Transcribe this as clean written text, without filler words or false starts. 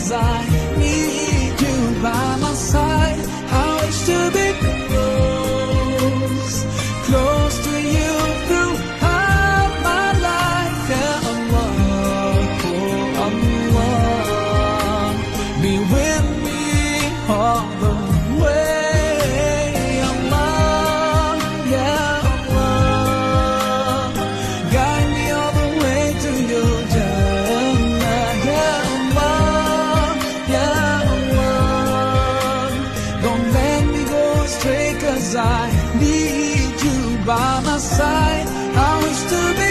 'cause I need you by my side. I wish to be close, close to you throughout my life. Yeah, Allah, oh Allah, be with me all the way. Allah, yeah Allah, guide me all the way to your Jannah. Yeah Allah, yeah Allah, don't let me go astray 'cause I need you by my side. I wish to be